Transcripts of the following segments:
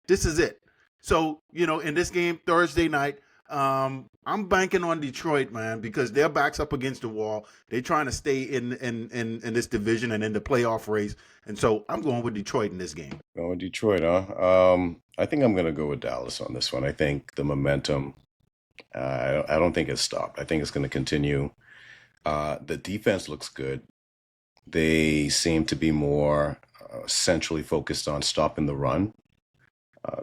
This is it. So, in this game Thursday night, I'm banking on Detroit, man, because their back's up against the wall. They're trying to stay in this division and in the playoff race. And so I'm going with Detroit in this game. Going with Detroit, huh? I think I'm going to go with Dallas on this one. I think the momentum, I don't think it's stopped. I think it's going to continue. The defense looks good. They seem to be more centrally focused on stopping the run.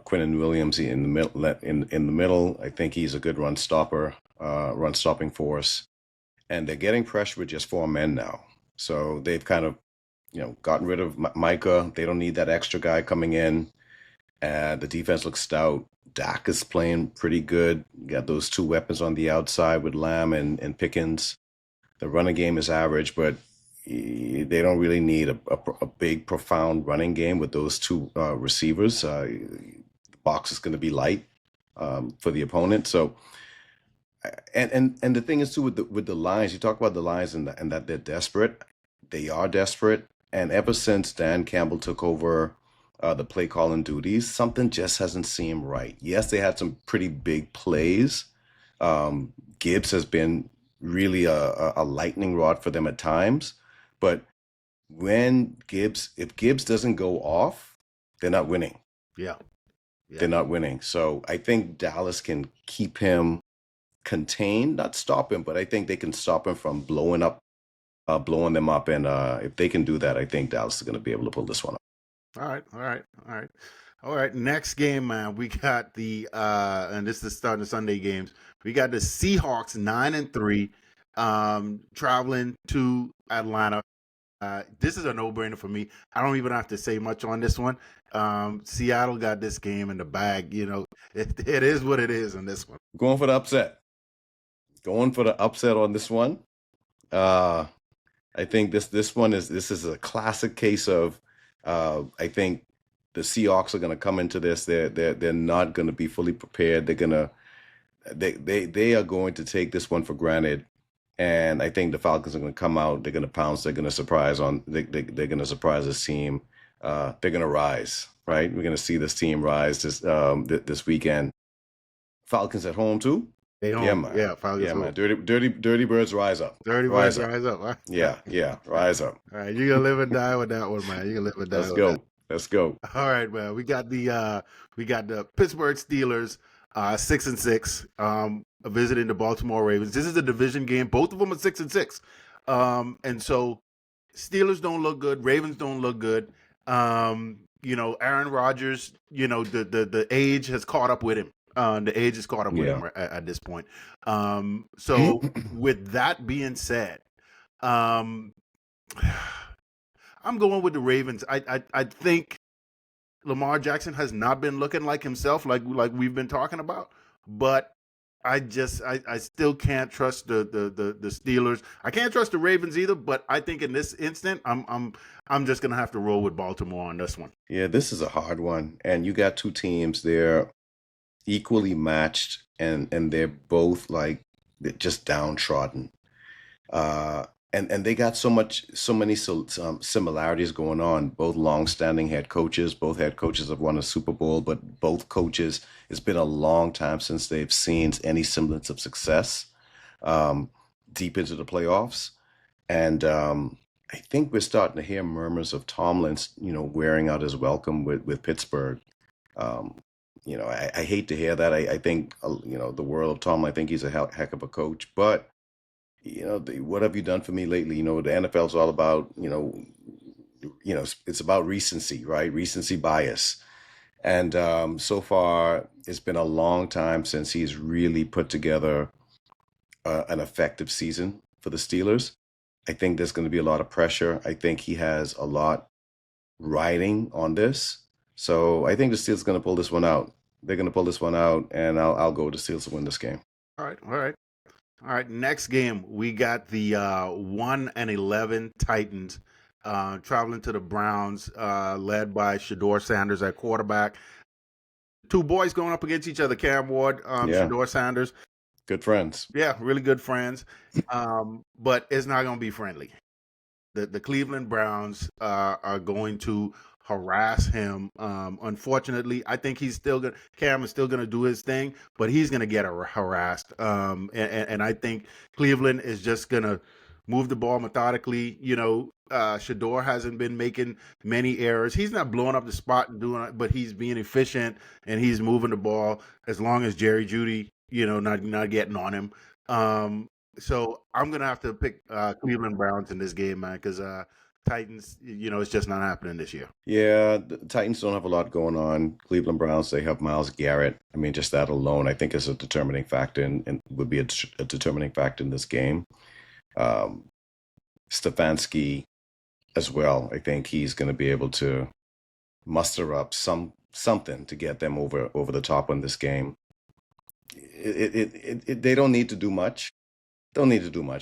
Quentin Williams in the middle, in the middle, I think he's a good run stopper, run stopping force, and they're getting pressure with just 4 men now. So they've kind of, gotten rid of Micah. They don't need that extra guy coming in. The defense looks stout. Dak is playing pretty good. You got those 2 weapons on the outside with Lamb and Pickens. The running game is average, but they don't really need a big, profound running game with those 2 receivers. The box is going to be light for the opponent. So, and the thing is too with the Lions, you talk about the Lions and that they're desperate. They are desperate, and ever since Dan Campbell took over the play calling duties, something just hasn't seemed right. Yes, they had some pretty big plays. Gibbs has been really a lightning rod for them at times, but if Gibbs doesn't go off, they're not winning. Yeah. They're not winning. So I think Dallas can keep him contained, not stop him, but I think they can stop him from blowing them up. And if they can do that, I think Dallas is going to be able to pull this one up. All right. Next game, man. We got and this is starting the Sunday games. We got the Seahawks 9-3, traveling to Atlanta. This is a no-brainer for me. I don't even have to say much on this one. Seattle got this game in the bag. It is what it is on this one. Going for the upset. On this one. I think this is a classic case of I think the Seahawks are going to come into this. They're not going to be fully prepared. They are going to take this one for granted. And I think the Falcons are going to come out. They're going to pounce. They're going to surprise they're going to surprise this team. They're going to rise, right? We're going to see this team rise this weekend. Falcons at home too. They home. Yeah, man. Yeah, Falcons home. Man. Dirty birds rise up. Dirty birds rise up. Huh? Yeah, rise up. All right, you're gonna live and die with that one, man. You're gonna live and die. Let's go. All right, man. We got the Pittsburgh Steelers, 6-6, visiting the Baltimore Ravens. This is a division game. Both of them are 6-6, and so Steelers don't look good. Ravens don't look good. Aaron Rodgers. The age has caught up with him. The age is caught up with him at this point. So with that being said, I'm going with the Ravens. I think Lamar Jackson has not been looking like himself, like we've been talking about. But I still can't trust the Steelers. I can't trust the Ravens either. But I think in this instant, I'm just gonna have to roll with Baltimore on this one. Yeah, this is a hard one, and you got 2 teams. They're equally matched, and they're both they're just downtrodden. And they got so many similarities going on. Both long-standing head coaches. Both head coaches have won a Super Bowl, but both coaches, it's been a long time since they've seen any semblance of success deep into the playoffs. And I think we're starting to hear murmurs of Tomlin's, wearing out his welcome with Pittsburgh. I hate to hear that. I think, the world of Tomlin, I think he's a heck of a coach. But, what have you done for me lately? The NFL is all about, it's about recency, right? Recency bias. And so far, it's been a long time since he's really put together an effective season for the Steelers. I think there's going to be a lot of pressure. I think he has a lot riding on this. So I think the Steelers are going to pull this one out. They're going to pull this one out, and I'll go with the Steelers to win this game. All right. Next game, we got the 1-11 Titans traveling to the Browns, led by Shedeur Sanders at quarterback. 2 boys going up against each other. Cam Ward, Shedeur Sanders. Good friends. Yeah, really good friends. But it's not going to be friendly. The Cleveland Browns are going to harass him. Unfortunately, I think Cam is still gonna do his thing, but he's gonna get harassed. And I think Cleveland is just gonna move the ball methodically. Shador hasn't been making many errors. He's not blowing up the spot and doing it, but he's being efficient and he's moving the ball as long as Jerry Judy, not getting on him. So I'm gonna have to pick Cleveland Browns in this game, man, because Titans, it's just not happening this year. Yeah, the Titans don't have a lot going on. Cleveland Browns, they have Myles Garrett. I mean, just that alone, I think, is a determining factor and would be a determining factor in this game. Um, Stefanski as well. I think he's going to be able to muster up something to get them over the top on this game. They don't need to do much. Don't need to do much.